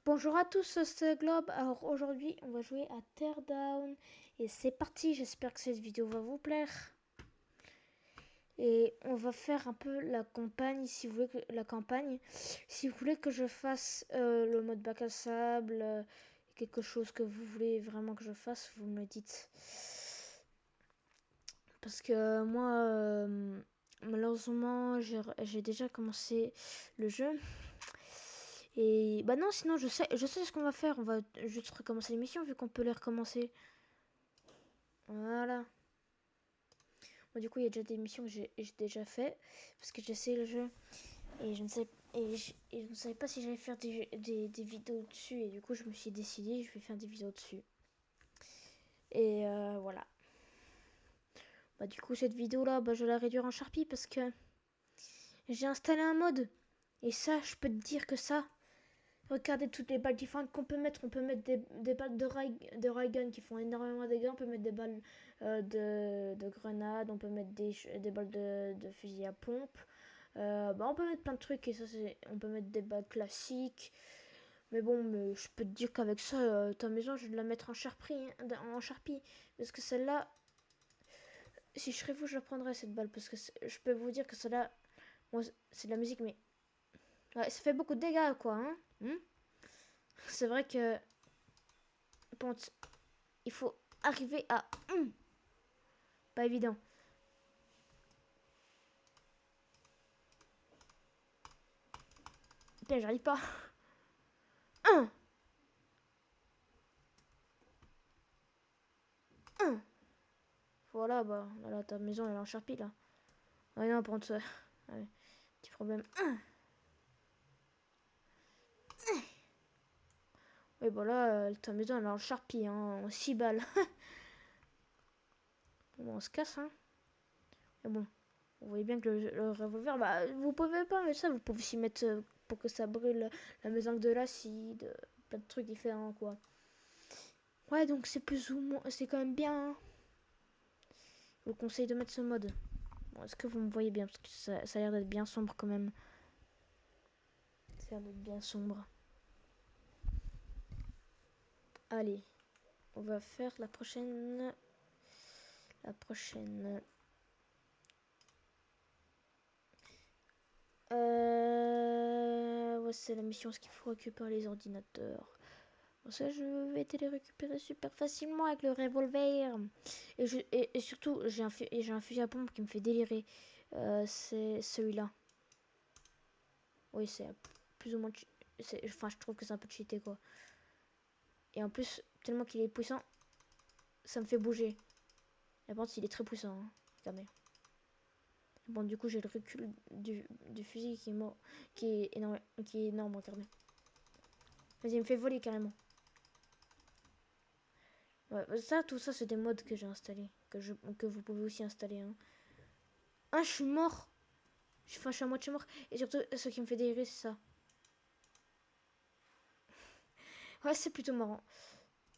Bonjour à tous, c'est Globe. Alors aujourd'hui, on va jouer à Teardown et c'est parti. J'espère que cette vidéo va vous plaire. Et on va faire un peu la campagne, si vous voulez si vous voulez que je fasse le mode bac à sable, quelque chose que vous voulez vraiment que je fasse, vous me le dites. Parce que moi, malheureusement, j'ai déjà commencé le jeu. Et bah non, sinon je sais ce qu'on va faire. On va juste recommencer l'émission vu qu'on peut les recommencer. Voilà. Bon, du coup, il y a déjà des missions que j'ai déjà fait parce que j'essaie le jeu et je ne sais et je ne savais pas si j'allais faire des vidéos dessus et du coup, je me suis décidé, je vais faire des vidéos dessus. Et voilà. Bah du coup, cette vidéo là, bah, je vais la réduire en Sharpie parce que j'ai installé un mode et ça, je peux te dire que ça. Regardez toutes les balles différentes qu'on peut mettre. On peut mettre des balles de ray gun qui font énormément de dégâts. On peut mettre des balles de grenades. On peut mettre des balles de fusil à pompe. Bah, on peut mettre plein de trucs. Et ça, on peut mettre des balles classiques. Mais bon, mais je peux te dire qu'avec ça, ta maison, je vais la mettre en Sharpie. En Sharpie. Parce que celle-là, si je serais vous, je la prendrais cette balle. Parce que je peux vous dire que celle-là, bon, c'est de la musique, mais ouais, ça fait beaucoup de dégâts, quoi. Hein. C'est vrai que bon, il faut arriver à... pas évident. Putain, j'arrive pas. Hum, hum. Voilà, bah, là, ta maison, elle est en charpie, là. Ouais, non, par contre, ouais, petit problème. Oui, bah là, ta maison, elle est en charpie, hein, en 6 balles. Bon, on se casse, hein. Mais bon, vous voyez bien que le revolver, bah, vous pouvez pas mettre ça, vous pouvez aussi mettre pour que ça brûle la maison de l'acide, plein de trucs différents, quoi. Ouais, donc c'est plus ou moins, c'est quand même bien, hein. Je vous conseille de mettre ce mode. Bon, est-ce que vous me voyez bien? Parce que ça a l'air d'être bien sombre quand même. Ça a l'air d'être bien sombre. Allez, on va faire la prochaine. La prochaine. Ouais, c'est la mission, ce qu'il faut récupérer les ordinateurs. Bon, ça, je vais te les récupérer super facilement avec le revolver. Et surtout, j'ai un fusil à pompe qui me fait délirer. C'est celui-là. Oui, c'est plus ou moins... Enfin, je trouve que c'est un peu cheaté, quoi. Et en plus, tellement qu'il est puissant, ça me fait bouger. Et par contre, il est très puissant. Hein. Regardez. Bon, du coup, j'ai le recul du fusil qui est mort, qui est énorme, regardez. Vas-y, il me fait voler carrément. Ouais, ça, tout ça, c'est des mods que j'ai installés, que vous pouvez aussi installer. Hein. Ah, je suis mort. Enfin, je suis à moitié mort. Et surtout, ce qui me fait délirer, c'est ça. Ouais, c'est plutôt marrant.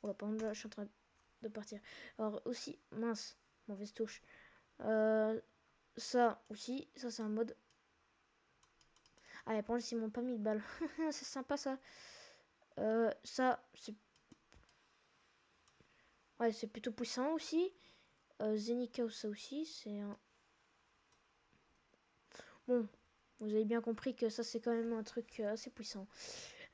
Oh, par exemple, là, je suis en train de partir. Alors, aussi, mince, mauvaise touche. Ça aussi, ça, c'est un mode. Ah, et par contre, ils m'ont pas mis de balle. C'est sympa, ça. Ça, c'est... Ouais, c'est plutôt puissant aussi. Zenika, ça aussi, c'est un... Bon, vous avez bien compris que ça, c'est quand même un truc assez puissant.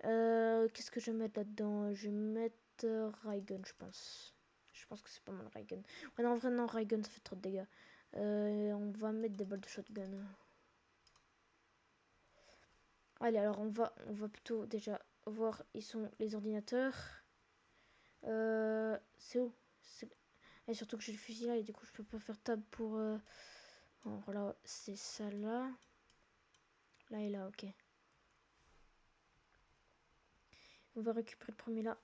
Qu'est-ce que je vais mettre là-dedans? Je vais mettre Raygun, je pense. Je pense que c'est pas mal Raygun. Ouais, non, en vrai, non, Raygun, ça fait trop de dégâts. On va mettre des balles de shotgun. Allez, alors on va plutôt déjà voir, ils sont les ordinateurs. C'est où? Et surtout que j'ai le fusil là et du coup je peux pas faire tab pour... Alors là, c'est ça là. Là et là, ok. On va récupérer le premier là.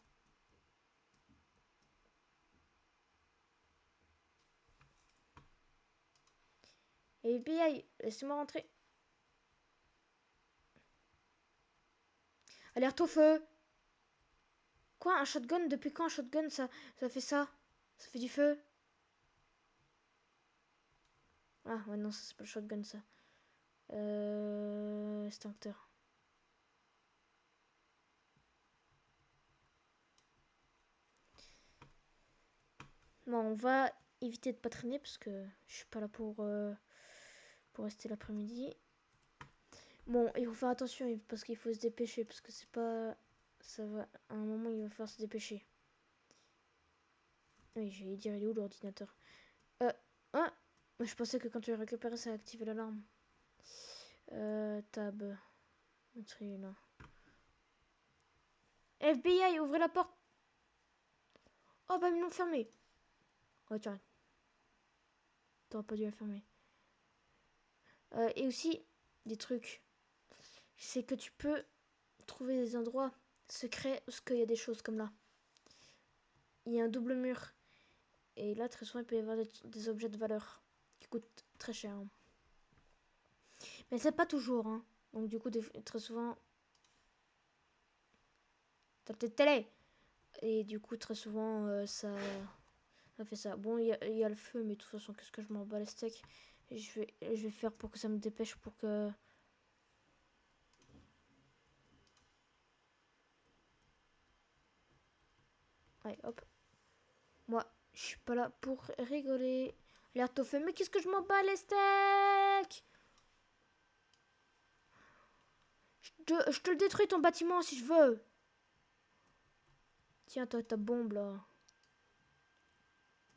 FBI, laissez-moi rentrer. Alerte au feu! Quoi, un shotgun? Depuis quand un shotgun ça fait ça? Ça fait du feu? Ah ouais non, ça c'est pas le shotgun ça. Extincteur. Bon, on va éviter de pas traîner parce que je suis pas là pour rester l'après-midi. Bon, il faut faire attention parce qu'il faut se dépêcher parce que c'est pas... Ça va... À un moment, il va falloir se dépêcher. Oui, j'allais dire, il est où l'ordinateur? Ah! Je pensais que quand tu l'as récupéré, ça activait l'alarme. Tab. Entrer là. FBI, ouvrez la porte! Oh bah ils l'ont fermé. Oh tiens, t'aurais pas dû la fermer. Et aussi, des trucs. C'est que tu peux trouver des endroits secrets où il y a des choses comme là. Il y a un double mur. Et là, très souvent, il peut y avoir des objets de valeur qui coûtent très cher. Hein. Mais c'est pas toujours. Hein. Donc du coup, très souvent, t'as peut-être télé. Et du coup, très souvent, ça fait ça. Bon, il y a le feu, mais de toute façon, qu'est-ce que je m'en bats les steaks. Et je vais faire pour que ça me dépêche pour que... Allez, hop. Moi, je suis pas là pour rigoler. L'air tout fait, mais qu'est-ce que je m'en bats les steaks? Je te le détruis ton bâtiment si je veux. Tiens, toi, ta bombe là.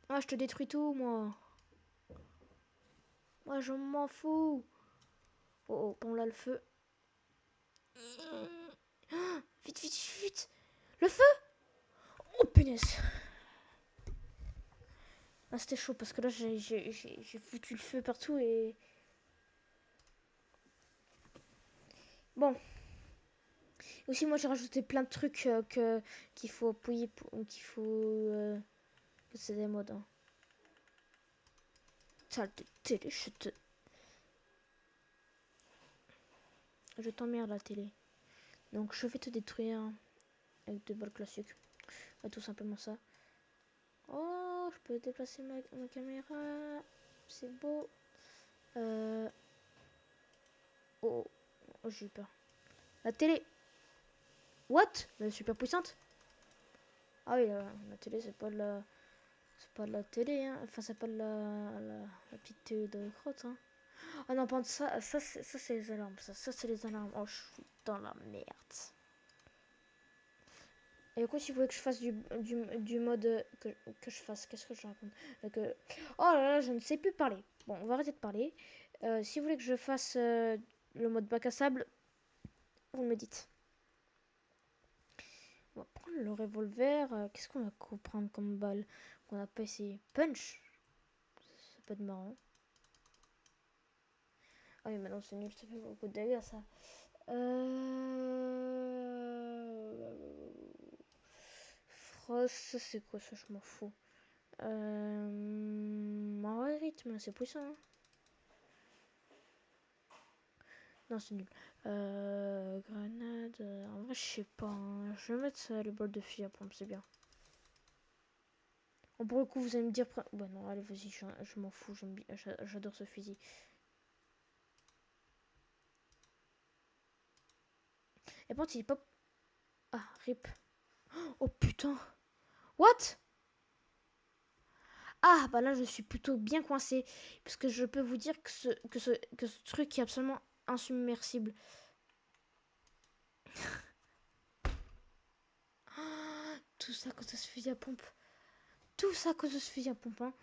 Ah, je te détruis tout, moi. Moi, je m'en fous. Oh, oh, bon, là, le feu. Vite, vite, vite. Le feu? Oh, punaise. Ah, c'était chaud parce que là, j'ai foutu le feu partout et... Bon. Aussi, moi, j'ai rajouté plein de trucs qu'il faut appuyer, qu'il faut... c'est des modes. Hein. Salle de télé, je t'emmerde la télé. Donc, je vais te détruire avec des balles classiques. Ouais, tout simplement ça. Oh, je peux déplacer ma caméra. C'est beau. Oh, oh j'ai eu peur. La télé. What? Elle est super puissante. Ah oui, la télé, c'est pas de la... C'est pas de la télé, hein. Enfin, c'est pas de la petite télé de crotte, hein. Ah non, par ça c'est les alarmes. Ça c'est les alarmes. Oh, je suis dans la merde. Et du coup, si vous voulez que je fasse du mode que je fasse, qu'est-ce que je raconte Oh là là, je ne sais plus parler. Bon, on va arrêter de parler. Si vous voulez que je fasse le mode bac à sable, vous me dites. On va prendre le revolver. Qu'est-ce qu'on va prendre comme balle qu'on n'a pas essayé? Punch. Ça peut être marrant. Ah oui, maintenant c'est nul, ça fait beaucoup de dégâts ça. Frost, c'est quoi ça? Je m'en fous. En rythme, c'est puissant. Hein. Non, c'est nul. Grenade. En vrai, je sais pas. Hein. Je vais mettre ça, les balles de fusil à pompe, c'est bien. Bon, pour le coup, vous allez me dire. Bon, non, allez, vas-y, je m'en fous. J'adore ce fusil. Et bon, il est pas. Ah, rip. Oh putain. What? Ah, bah là, je suis plutôt bien coincé. Parce que je peux vous dire que ce truc est absolument insubmersible. Tout ça à cause de ce fusil à pompe. Tout ça à cause de ce fusil à pompe. Hein.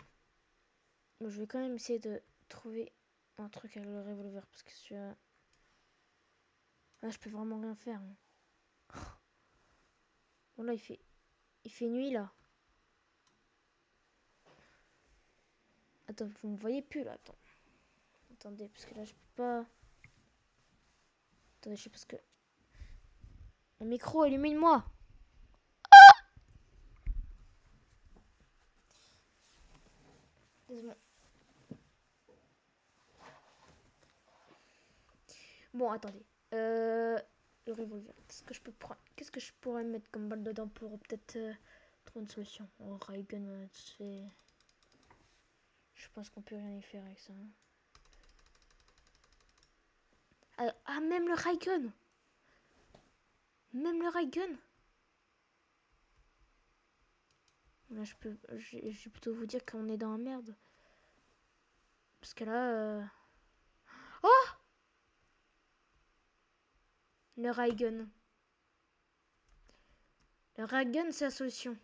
Bon, je vais quand même essayer de trouver un truc avec le revolver. Parce que celui-là... Là, je peux vraiment rien faire. Hein. Bon, là, il fait nuit, là. Attends, vous me voyez plus, là. Attends. Attendez, parce que là, je peux pas... Attendez, je sais parce que... Mon micro, illumine-moi. Désolé. Bon, attendez. Le revolver. Qu'est-ce que je peux prendre? Qu'est-ce que je pourrais mettre comme balle dedans pour peut-être trouver une solution? Oh, Raygun, c'est... Je pense qu'on peut rien y faire avec ça. Hein. Ah, même le Raygun! Même le Raygun! Là, je vais plutôt vous dire qu'on est dans la merde. Parce que là... Oh, le Raygun. Le Raygun, c'est la solution.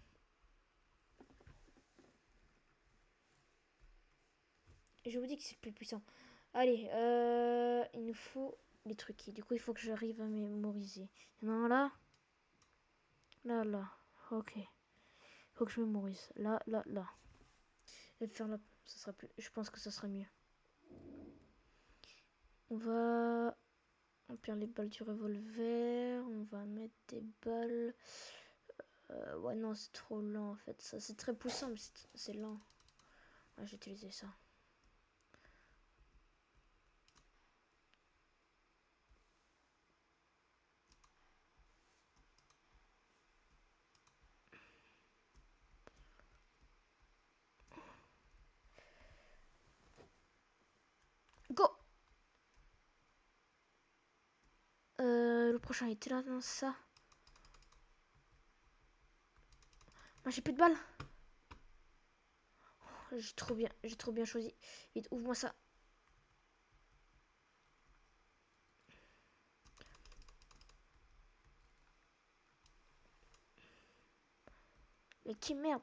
Je vous dis que c'est le plus puissant. Allez, il nous faut les trucs. Et du coup, il faut que j'arrive à mémoriser. Non, là. Là, là. Ok. Il faut que je mémorise. Là, là, là. Et faire là. Ça sera plus... Je pense que ça sera mieux. On va remplir les balles du revolver. On va mettre des balles. Ouais, non, c'est trop lent en fait. Ça, c'est très puissant, mais c'est lent. Ah, j'ai utilisé ça. Go! Le prochain était là, non, c'est ça? Moi, j'ai plus de balles. Oh, j'ai trop bien choisi. Vite, ouvre-moi ça. Mais qui merde!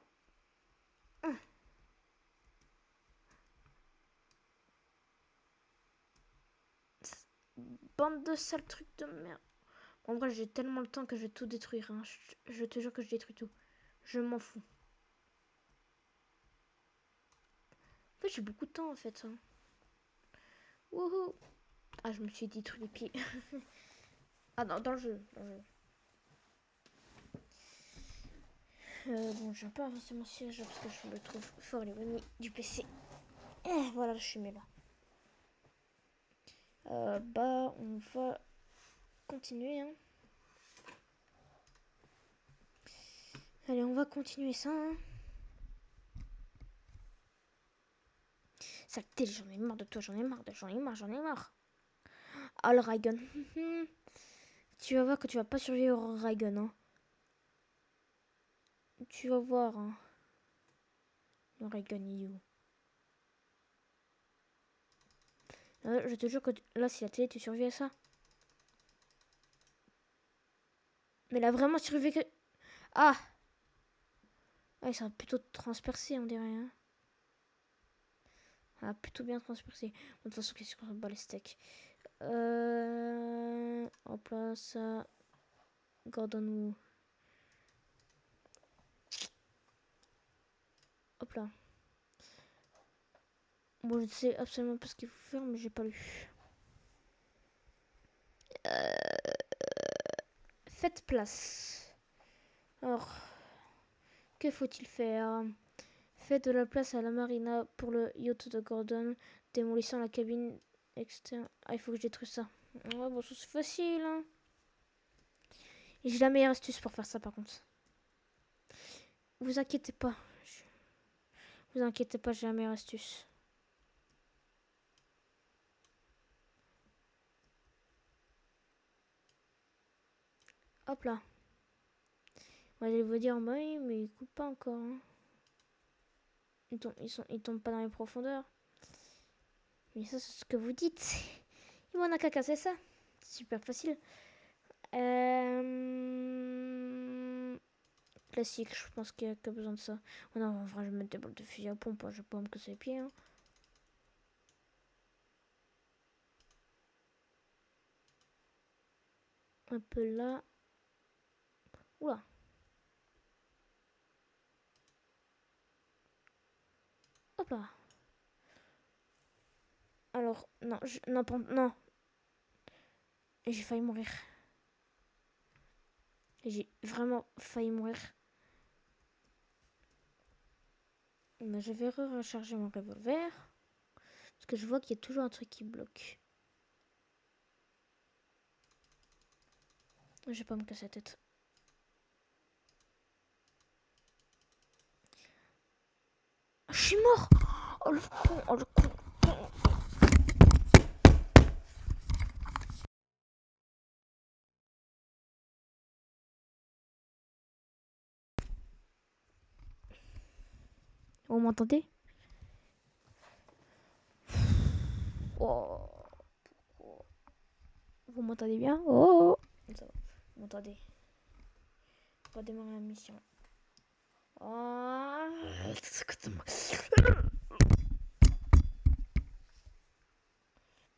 Bande de sales trucs de merde. En vrai, j'ai tellement le temps que je vais tout détruire. Hein. Je te jure que je détruis tout. Je m'en fous. En fait, j'ai beaucoup de temps en fait. Hein. Wouhou! Ah, je me suis détruit les pieds. Ah, non, dans le jeu. Dans le jeu. Bon, je vais pas avancer mon siège parce que je me trouve fort éloigné du PC. Voilà, je suis mis là. Bah, on va continuer. Hein. Allez, on va continuer ça. Hein. Saleté, j'en ai marre de toi, j'en ai marre, j'en ai marre, j'en ai marre. Ah, le Raygun. Tu vas voir que tu vas pas survivre au Raygun. Hein. Tu vas voir. Hein. Le Raygun, il est où? Je te jure que là, si la télé, tu survis à ça. Mais là, vraiment survécu. Ah! Ouais, ça a plutôt transpercé, on dirait. Hein. Ça a plutôt bien transpercé. Bon, de toute façon, qu'est-ce qu'on bat les steaks? Hop là, ça. Gordon Wu. Hop là. Bon, je ne sais absolument pas ce qu'il faut faire, mais j'ai pas lu. Faites place. Alors, que faut-il faire? Faites de la place à la marina pour le yacht de Gordon, démolissant la cabine externe. Ah, il faut que je détruise ça. Ouais, bon, c'est facile. Hein. J'ai la meilleure astuce pour faire ça, par contre. Vous inquiétez pas. Vous inquiétez pas, j'ai la meilleure astuce. Hop là. Vous allez vous dire, bah oui, mais ils coupent pas encore. Hein. Ils tombent pas dans les profondeurs. Mais ça, c'est ce que vous dites. Il m'en a qu'à casser ça. C'est super facile. Classique, je pense qu'il y a que besoin de ça. Oh non, en vrai, je vais mettre des balles de fusil à pompe. Je vais pas me casser les pieds. Hein. Un peu là. Oula. Hop là. Alors, non, non, non. J'ai failli mourir. J'ai vraiment failli mourir. Mais je vais recharger mon revolver. Parce que je vois qu'il y a toujours un truc qui bloque. Je vais pas me casser la tête. Je suis mort. Oh le con, oh le con. Vous m'entendez? Oh. Vous m'entendez bien? Oh. Ça va. Vous m'entendez? On va démarrer la mission. Oh.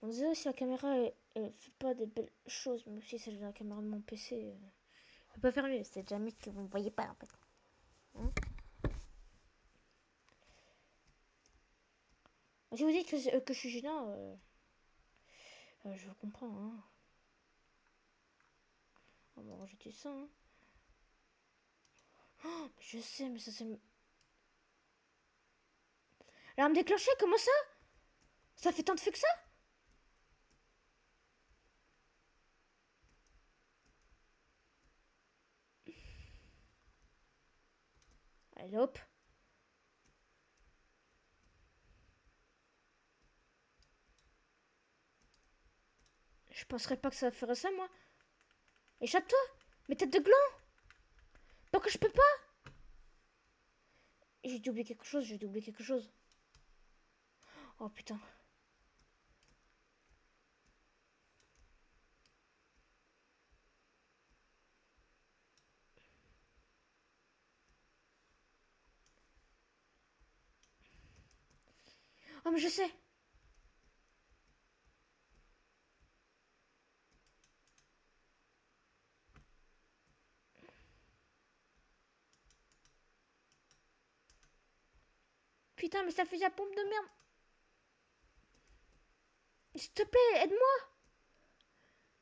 On disait si la caméra elle fait pas des belles choses, mais aussi c'est la caméra de mon PC. Je peux pas faire mieux, c'est déjà mieux que vous ne voyez pas en fait. Hein, si vous dites que je suis gênant, je vous comprends. Hein. On va rejeter ça. Hein. Oh, je sais, mais ça c'est. Alarme déclenchée, comment ça? Ça fait tant de feu que ça? Allez hop. Je penserais pas que ça ferait ça moi. Échappe-toi. Mais tête de gland. Donc je peux pas. J'ai dû oublier quelque chose, j'ai dû oublier quelque chose. Oh putain. Oh mais je sais. Putain mais ça faisait la pompe de merde. S'il te plaît, aide-moi.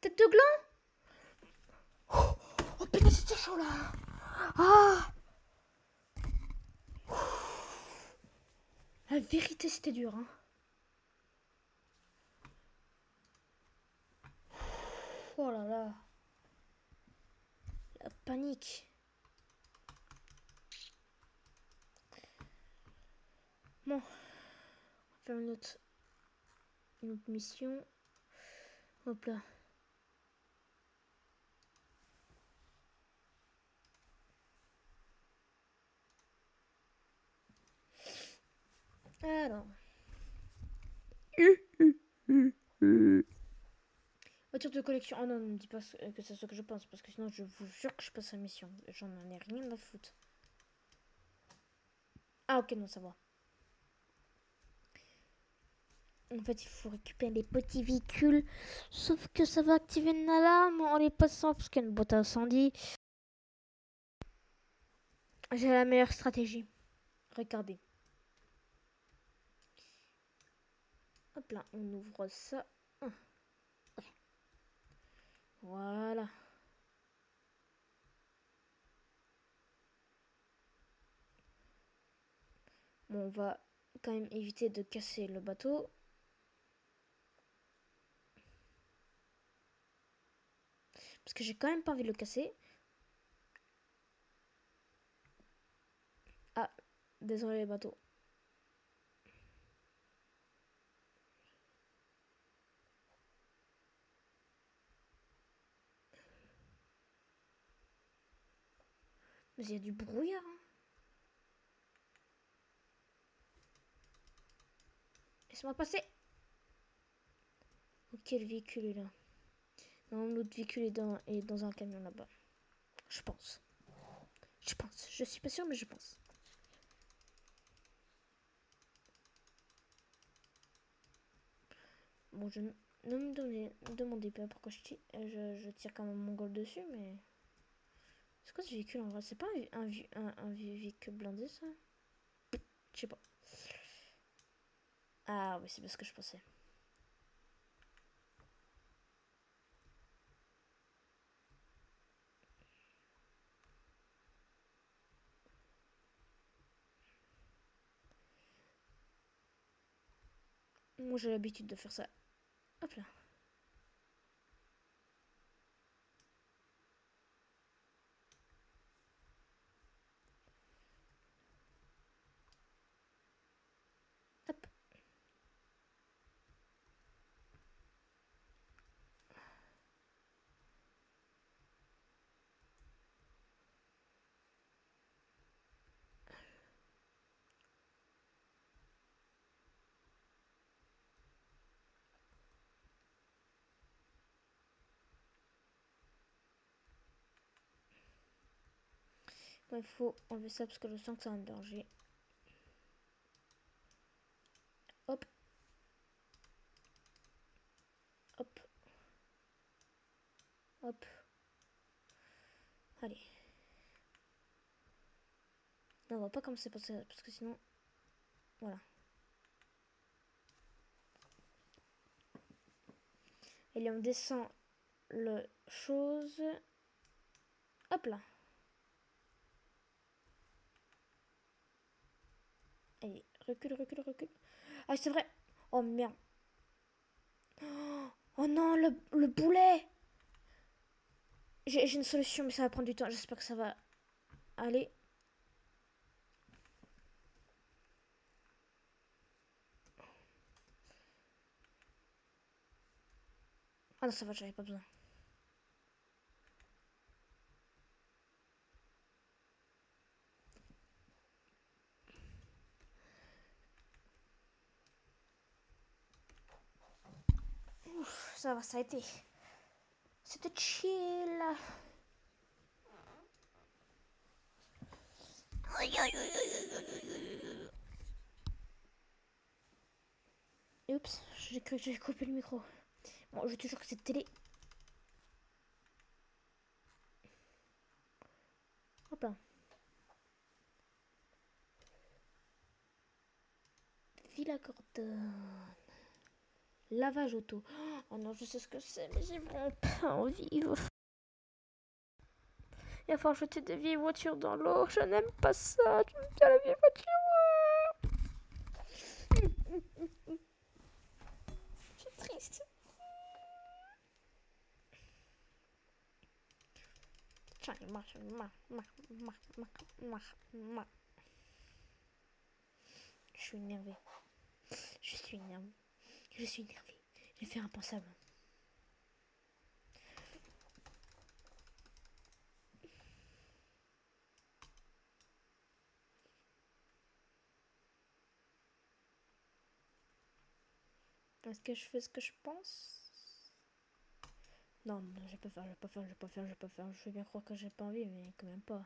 Tête de gland. Oh putain c'était chaud là. Ah. La vérité c'était dur hein. Oh là là. La panique. Bon. On va faire une autre mission. Hop là. Alors. Voiture de collection. Oh non, ne me dis pas que c'est ce que je pense, parce que sinon je vous jure que je passe la mission. J'en ai rien à foutre. Ah ok, non, ça va. En fait, il faut récupérer les petits véhicules. Sauf que ça va activer une alarme en les passant, parce qu'il y a une boîte à incendie. J'ai la meilleure stratégie. Regardez. Hop là, on ouvre ça. Voilà. Bon, on va quand même éviter de casser le bateau. Parce que j'ai quand même pas envie de le casser. Ah, désolé les bateaux. Mais il y a du brouillard. Hein. Laisse-moi passer. Ok, le véhicule est là. Non, l'autre véhicule est dans un camion là-bas. Je pense. Je pense. Je suis pas sûre, mais je pense. Bon, ne me demandez pas pourquoi je tire quand même mon goal dessus, mais... C'est quoi ce véhicule en vrai? C'est pas un vieux véhicule blindé, ça? Je sais pas. Ah oui, c'est bien ce que je pensais. Moi, j'ai l'habitude de faire ça. Hop là. Hop. Il faut enlever ça parce que je sens que c'est un danger. Hop. Hop. Hop. Allez. Non, on va pas commencer par ça parce que sinon... Voilà. Et là, on descend le chose. Hop là. Allez, recule, recule, recule. Ah, c'est vrai. Oh merde. Oh non, le boulet. J'ai une solution, mais ça va prendre du temps. J'espère que ça va aller. Ah non, ça va, j'avais pas besoin. Ouf, ça va, ça a été. C'était chill. Et oups, j'ai cru que j'avais coupé le micro. Bon, je te jure que cette télé... Hop là. Villa Gordon. Lavage auto. Oh non, je sais ce que c'est, mais j'ai vraiment pas envie. Il va falloir jeter des vieilles voitures dans l'eau. Je n'aime pas ça. J'aime bien la vieille voiture. Je suis triste. J'en ai marre, j'en ai marre, marre. Je suis énervée. Je suis énervée. Je suis énervée. J'ai fait impensable. Est-ce que je fais ce que je pense? Non, non, je vais pas faire, je vais pas faire, je vais pas faire, je vais pas faire. Je veux bien croire que j'ai pas envie, mais quand même pas.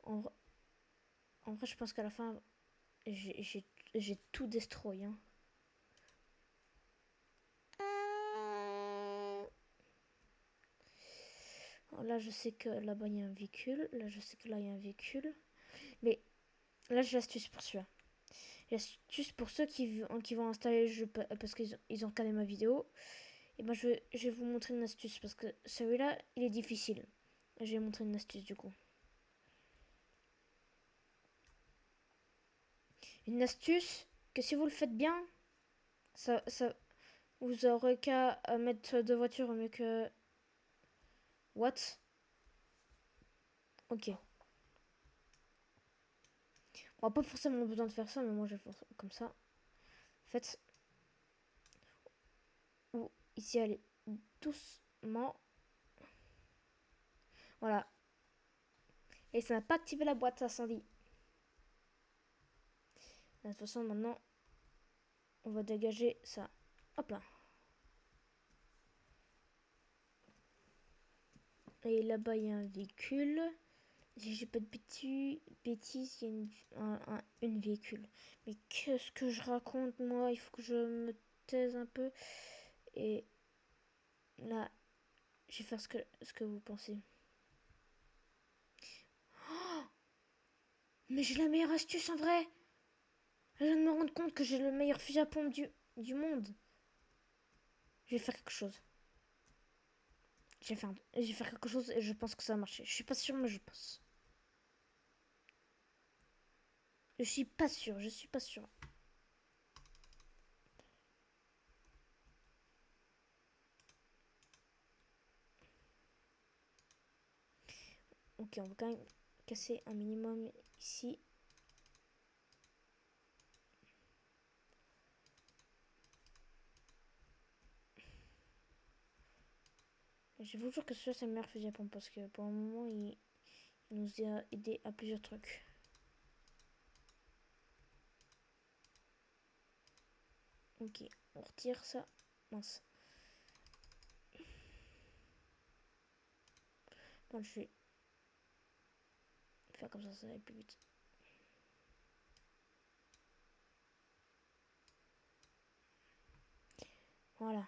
En, en vrai, je pense qu'à la fin, j'ai tout destroy. Hein. Alors là, je sais que là-bas, il y a un véhicule. Là, je sais que là, il y a un véhicule. Mais là, j'ai l'astuce pour celui-là. L'astuce pour ceux qui vont installer le jeu parce qu'ils ont regardé ma vidéo. Et moi, je vais vous montrer une astuce parce que celui-là, il est difficile. Je vais montrer une astuce du coup. Une astuce que si vous le faites bien, ça vous aurez qu'à mettre deux voitures au mieux que... What? Ok. On n'a pas forcément besoin de faire ça, mais moi je vais faire comme ça. Faites... Ou ici, allez doucement. Voilà. Et ça n'a pas activé la boîte incendie. De toute façon, maintenant, on va dégager ça. Hop là. Et là-bas, il y a un véhicule. Si j'ai pas de bêtises, il y a une véhicule. Mais qu'est-ce que je raconte, moi? Il faut que je me taise un peu. Et là, je vais faire ce que vous pensez. Oh, mais j'ai la meilleure astuce en vrai! Je viens de me rendre compte que j'ai le meilleur fusil à pompe du monde. Je vais faire quelque chose. Je vais faire quelque chose et je pense que ça va marcher. Je suis pas sûre, mais je pense. Je suis pas sûre, je suis pas sûre. Ok, on va quand même casser un minimum ici. Je vous jure que celui-là c'est le meilleur fusil à pompe parce que pour le moment il nous a aidé à plusieurs trucs. Ok, on retire ça. Mince. Bon, faire comme ça va aller plus vite. Voilà.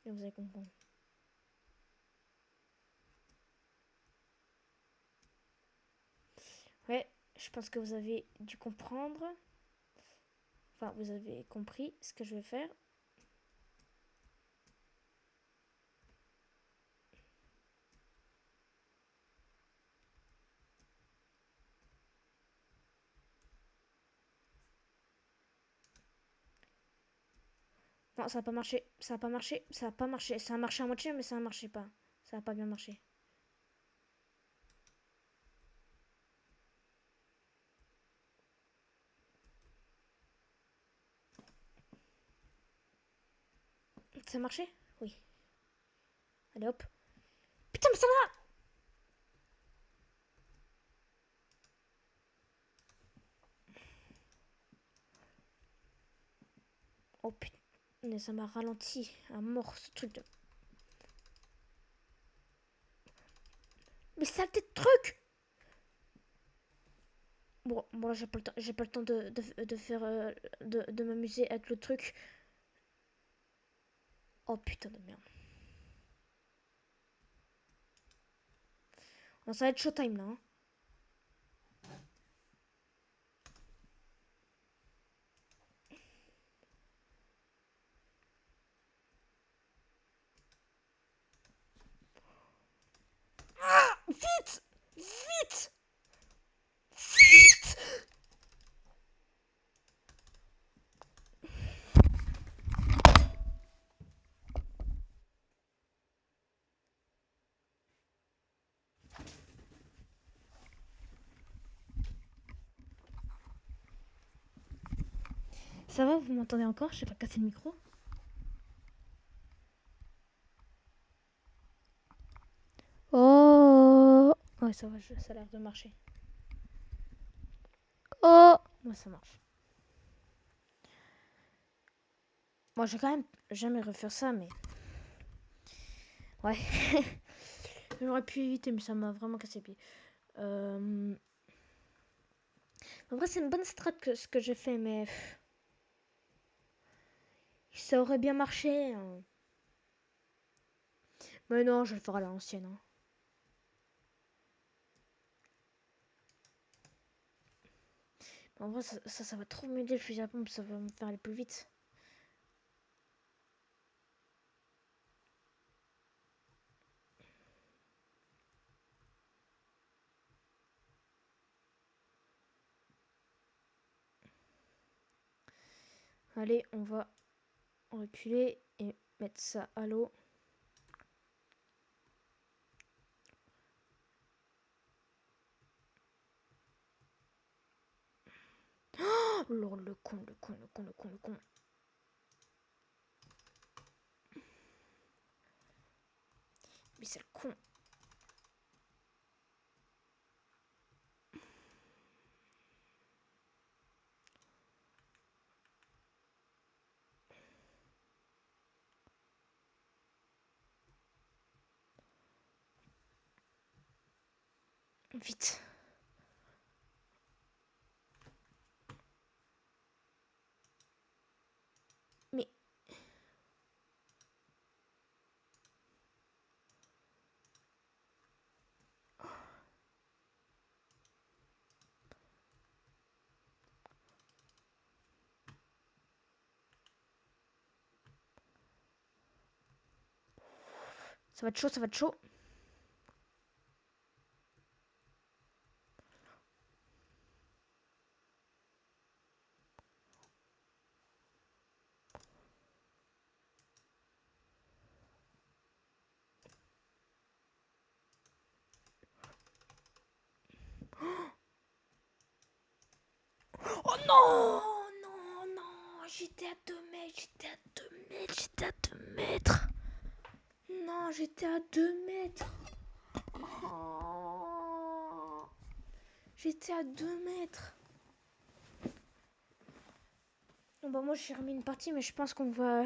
Et vous allez comprendre. Ouais, je pense que vous avez dû comprendre. Enfin, vous avez compris ce que je vais faire. Non, ça n'a pas marché. Ça n'a pas marché. Ça n'a pas marché. Ça a marché à moitié, mais ça ne marchait pas. Ça n'a pas bien marché. Ça a marché? Oui. Allez hop. Putain, mais ça va! Oh putain. Mais ça m'a ralenti à mort ce truc de. Mais saleté de truc! Bon là j'ai pas le temps de faire de m'amuser avec le truc. Oh putain de merde. Bon, ça va être showtime là. Hein. Ah, vite! Vite! Vite! Ça va, vous m'entendez encore? Je sais pas casser le micro. Oh! Ouais, ça va, ça a l'air de marcher. Oh! Ouais, ça marche. Moi, je vais quand même jamais refaire ça, mais. Ouais. J'aurais pu éviter, mais ça m'a vraiment cassé les pieds. En vrai, c'est une bonne strat ce que j'ai fait, mais. Ça aurait bien marché. Hein. Mais non, je vais le faire à l'ancienne. Hein. En vrai, ça va trop m'aider le fusil à pompe, ça va me faire aller plus vite. Allez, on va reculer et mettre ça à l'eau. Oh, le con, le con, le con, le con, le con. Mais c'est le con. Vite. Mais. Ça va être chaud, ça va être chaud. Oh non! Non, non! J'étais à 2 mètres, j'étais à 2 mètres, j'étais à 2 mètres! Non, j'étais à 2 mètres! Oh. J'étais à 2 mètres! Bon, bah, moi, j'ai remis une partie, mais je pense qu'on va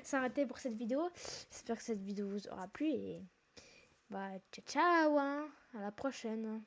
s'arrêter pour cette vidéo. J'espère que cette vidéo vous aura plu et bah, ciao, ciao, hein, à la prochaine.